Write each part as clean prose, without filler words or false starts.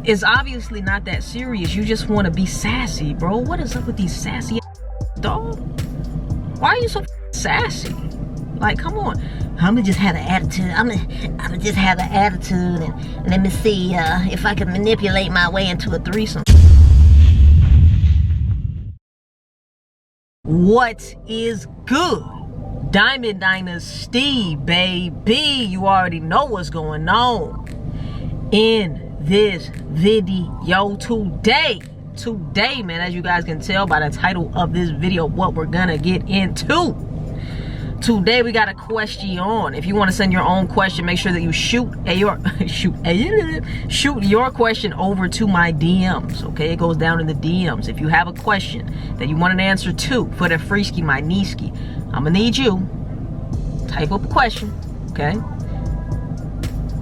It's obviously not that serious. You just want to be sassy, bro. What is up with these sassy dog? Why are you so sassy? Like, come on. I'ma just have an attitude. I'ma just have an attitude and let me see if I can manipulate my way into a threesome. What is good? Diamond Dynasty, baby. You already know what's going on in this video today, man. As you guys can tell by the title of this video, what we're gonna get into today, we got a question on. If you want to send your own question, make sure that you shoot your question over to my DMs. Okay, it goes down in the DMs. If you have a question that you want an answer to for the freeski, my niski, I'm gonna need you type up a question. Okay,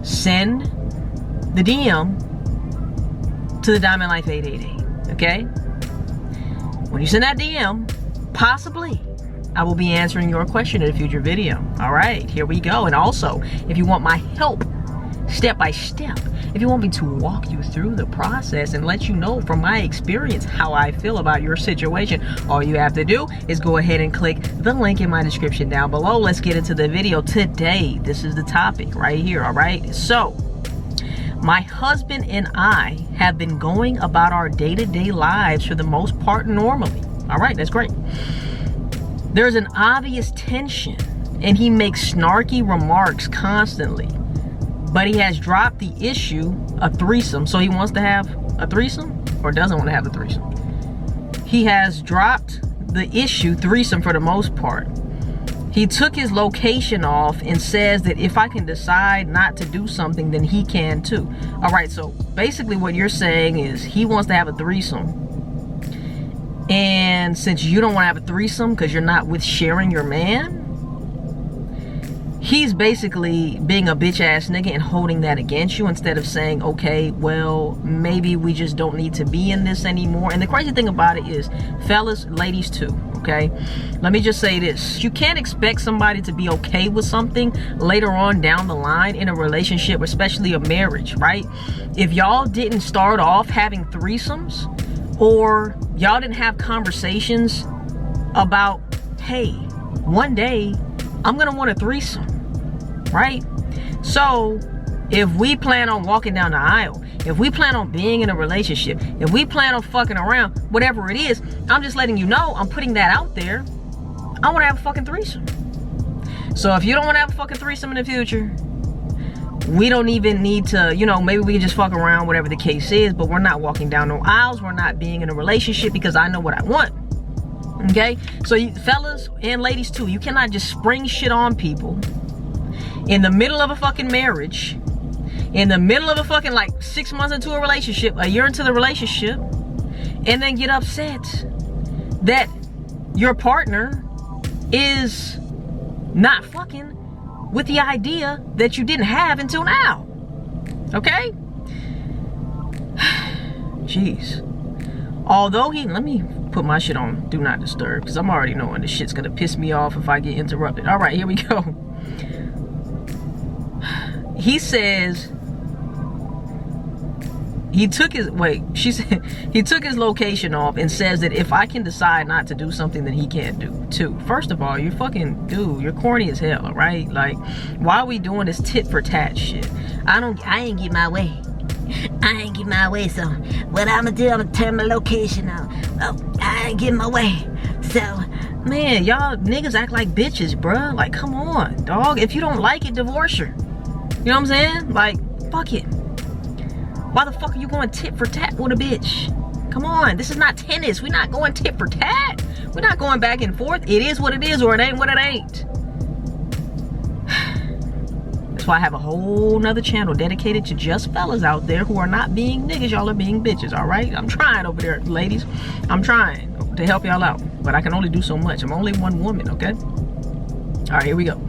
send the DM to the Diamond Life 888. Okay, when you send that DM, possibly I will be answering your question in a future video. All right, here we go. And also, if you want my help step by step, if you want me to walk you through the process and let you know from my experience how I feel about your situation, all you have to do is go ahead and click the link in my description down below. Let's get into the video today. This is the topic right here. All right, so my husband and I have been going about our day-to-day lives for the most part normally. All right, that's great. There's an obvious tension and he makes snarky remarks constantly, but he has dropped the issue of threesome. So he wants to have a threesome or doesn't want to have a threesome. He has dropped the issue threesome for the most part. He took his location off and says that if I can decide not to do something, then he can too. All right, so basically what you're saying is he wants to have a threesome. And since you don't want to have a threesome because you're not with sharing your man, he's basically being a bitch ass nigga and holding that against you instead of saying, okay, well, maybe we just don't need to be in this anymore. And the crazy thing about it is, fellas, ladies too, okay? Let me just say this. You can't expect somebody to be okay with something later on down the line in a relationship, especially a marriage, right? If y'all didn't start off having threesomes, or y'all didn't have conversations about, hey, one day I'm gonna want a threesome, right? So if we plan on walking down the aisle, if we plan on being in a relationship, if we plan on fucking around, whatever it is, I'm just letting you know, I'm putting that out there. I want to have a fucking threesome. So if you don't want to have a fucking threesome in the future, we don't even need to, you know, maybe we can just fuck around, whatever the case is, but we're not walking down no aisles. We're not being in a relationship because I know what I want. Okay? So you, fellas and ladies too, you cannot just spring shit on people in the middle of a fucking marriage, in the middle of a fucking like 6 months into a relationship, a year into the relationship, and then get upset that your partner is not fucking with the idea that you didn't have until now. Okay? Jeez. Although let me put my shit on do not disturb because I'm already knowing this shit's gonna piss me off if I get interrupted. All right, here we go. He says he took his he took his location off and says that if I can decide not to do something, then he can't do too. First of all, you're fucking dude, you're corny as hell, right? Like, why are we doing this tit for tat shit? I ain't get my way. I ain't get my way, so what I'm gonna do, I'm gonna turn my location on. Oh, I ain't getting my way. So, man, y'all niggas act like bitches, bruh. Like, come on, dog. If you don't like it, divorce her. You know what I'm saying? Like, fuck it. Why the fuck are you going tit for tat with a bitch? Come on, this is not tennis. We're not going tit for tat. We're not going back and forth. It is what it is, or it ain't what it ain't. That's why I have a whole nother channel dedicated to just fellas out there who are not being niggas. Y'all are being bitches, all right? I'm trying over there, ladies. I'm trying to help y'all out, but I can only do so much. I'm only one woman, okay? All right, here we go.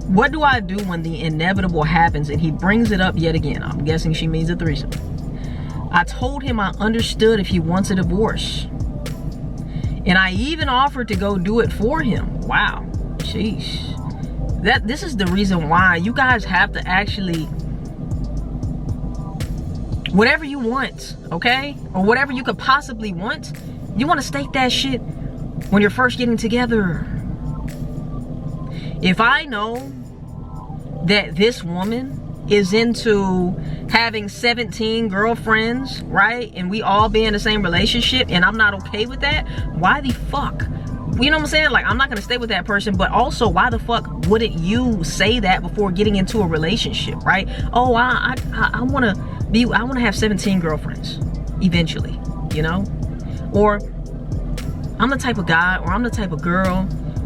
What do I do when the inevitable happens and he brings it up yet again? I'm guessing she means a threesome. I told him I understood if he wants a divorce. And I even offered to go do it for him. Wow. Sheesh. This is the reason why you guys have to actually Whatever you want, okay? Or whatever you could possibly want, you want to stake that shit when you're first getting together. If I know that this woman is into having 17 girlfriends, right? And we all be in the same relationship and I'm not okay with that, why the fuck? You know what I'm saying? Like, I'm not gonna stay with that person, but also why the fuck wouldn't you say that before getting into a relationship, right? Oh, I wanna have 17 girlfriends eventually, you know? Or I'm the type of guy or I'm the type of girl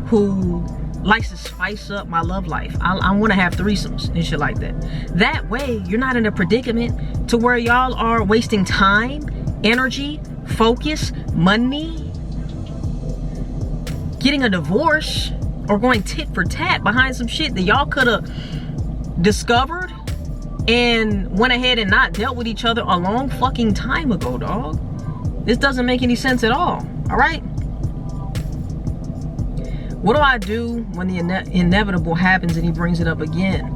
who likes to spice up my love life. I want to have threesomes and shit like that. That way, you're not in a predicament to where y'all are wasting time, energy, focus, money, getting a divorce, or going tit for tat behind some shit that y'all could have discovered and went ahead and not dealt with each other a long fucking time ago, dog. This doesn't make any sense at all right? What do I do when the inevitable happens and he brings it up again?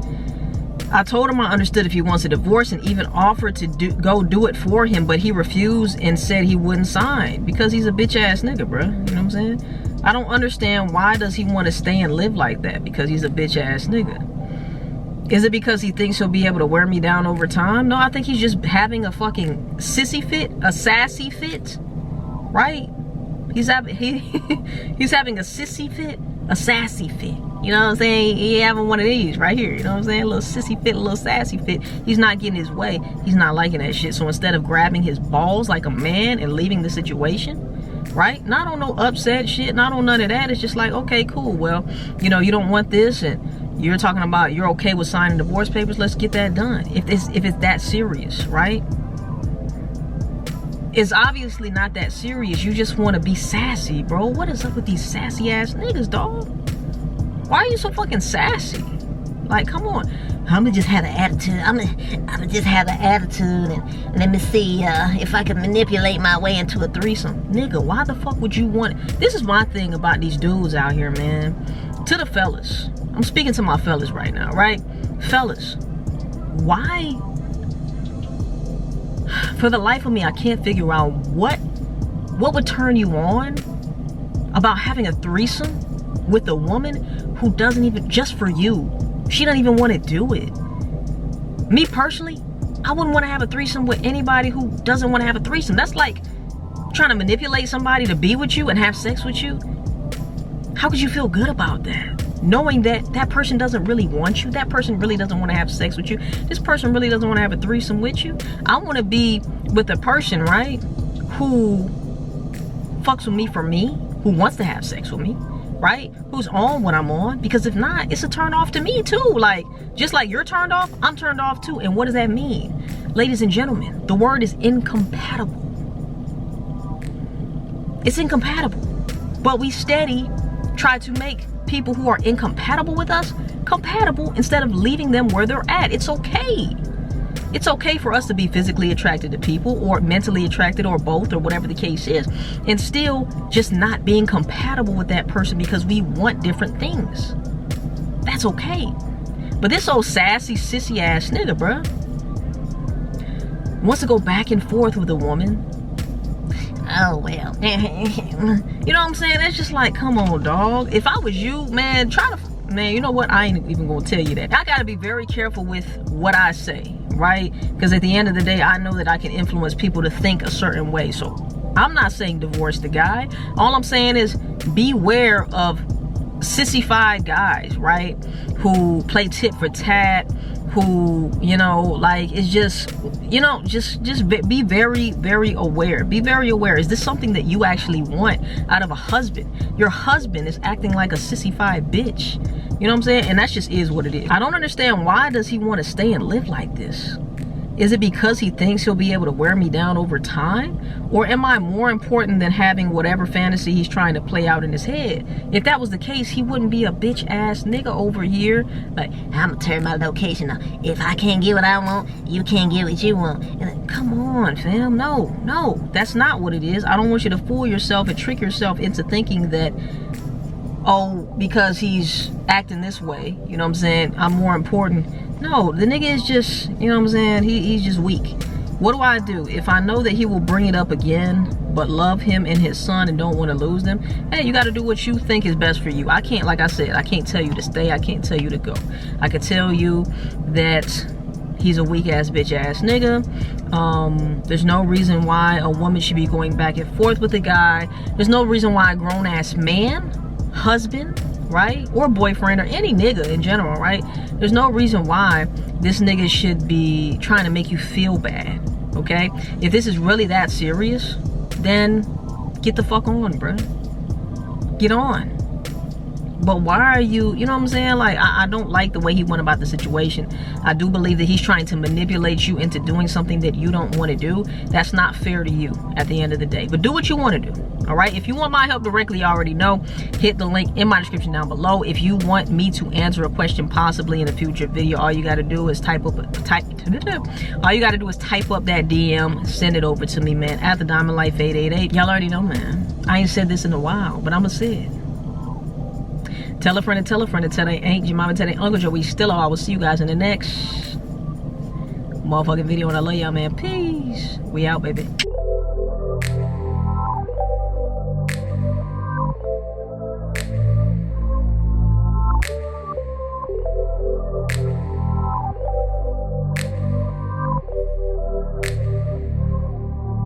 I told him I understood if he wants a divorce and even offered to go do it for him, but he refused and said he wouldn't sign because he's a bitch ass nigga, bro. You know what I'm saying? I don't understand, why does he want to stay and live like that? Because he's a bitch ass nigga. Is it because he thinks he'll be able to wear me down over time? No, I think he's just having a fucking sissy fit, a sassy fit, right? He's having a sissy fit, a sassy fit. You know what I'm saying? He having one of these right here. You know what I'm saying? A little sissy fit, a little sassy fit. He's not getting his way. He's not liking that shit. So instead of grabbing his balls like a man and leaving the situation, right? Not on no upset shit, not on none of that. It's just like, okay, cool. Well, you know, you don't want this and you're talking about you're okay with signing divorce papers. Let's get that done. If it's that serious, right? It's obviously not that serious. You just want to be sassy, bro. What is up with these sassy ass niggas, dog? Why are you so fucking sassy? Like, come on. I'ma just have an attitude. I'ma just have an attitude and let me see if I can manipulate my way into a threesome. Nigga, why the fuck would you want it? This is my thing about these dudes out here, man. To the fellas. I'm speaking to my fellas right now, right? Fellas, why? For the life of me, I can't figure out what would turn you on about having a threesome with a woman who doesn't even, just for you, she doesn't even want to do it. Me personally, I wouldn't want to have a threesome with anybody who doesn't want to have a threesome. That's like trying to manipulate somebody to be with you and have sex with you. How could you feel good about that? Knowing that that person doesn't really want you, that person really doesn't want to have sex with you, this person really doesn't want to have a threesome with you. I want to be with a person, right, who fucks with me for me, who wants to have sex with me, right, who's on what I'm on, because if not, it's a turn off to me too. Like, just like you're turned off, I'm turned off too. And what does that mean? Ladies and gentlemen, the word is incompatible. It's incompatible. But we steady try to make people who are incompatible with us compatible instead of leaving them where they're at. It's okay. It's okay for us to be physically attracted to people or mentally attracted or both or whatever the case is, and still just not being compatible with that person because we want different things. That's okay. But this old sassy, sissy ass nigga, bruh, wants to go back and forth with a woman. Oh, well. You know what I'm saying? That's just like, come on, dog. If I was you, man, man, you know what? I ain't even gonna tell you that. I gotta be very careful with what I say, right? Because at the end of the day, I know that I can influence people to think a certain way. So I'm not saying divorce the guy. All I'm saying is beware of sissified guys, right? Who play tit for tat, who, you know, like, it's just, you know, just be very, very aware. Be very aware. Is this something that you actually want out of a husband? Your husband is acting like a sissified bitch. You know what I'm saying? And that just is what it is. I don't understand, why does he want to stay and live like this? Is it because he thinks he'll be able to wear me down over time? Or am I more important than having whatever fantasy he's trying to play out in his head? If that was the case, he wouldn't be a bitch ass nigga over here. Like, I'm gonna turn my location on. If I can't get what I want, you can't get what you want. And like, come on, fam. No, that's not what it is. I don't want you to fool yourself and trick yourself into thinking that, oh, because he's acting this way, you know what I'm saying, I'm more important. No, the nigga is just, you know what I'm saying, he's just weak. What do? If I know that he will bring it up again, but love him and his son and don't want to lose them, hey, you got to do what you think is best for you. I can't, like I said, I can't tell you to stay. I can't tell you to go. I could tell you that he's a weak ass bitch ass nigga. There's no reason why a woman should be going back and forth with a guy. There's no reason why a grown ass man, husband, right, or boyfriend, or any nigga in general, right, there's no reason why this nigga should be trying to make you feel bad. Okay, if this is really that serious, then get the fuck on, bruh. Get on. But why are you, you know what I'm saying? Like, I don't like the way he went about the situation. I do believe that he's trying to manipulate you into doing something that you don't want to do. That's not fair to you at the end of the day. But do what you want to do, all right? If you want my help directly, you already know. Hit the link in my description down below. If you want me to answer a question possibly in a future video, all you got to do is type up that DM, send it over to me, man, at THEDIAMONDLIFE888. Y'all already know, man. I ain't said this in a while, but I'ma say it. Tell a friend and tell a friend to tell their aunt, your mama, tell their uncle, Joe, we still are. I will see you guys in the next motherfucking video, and I love y'all, man. Peace. We out, baby.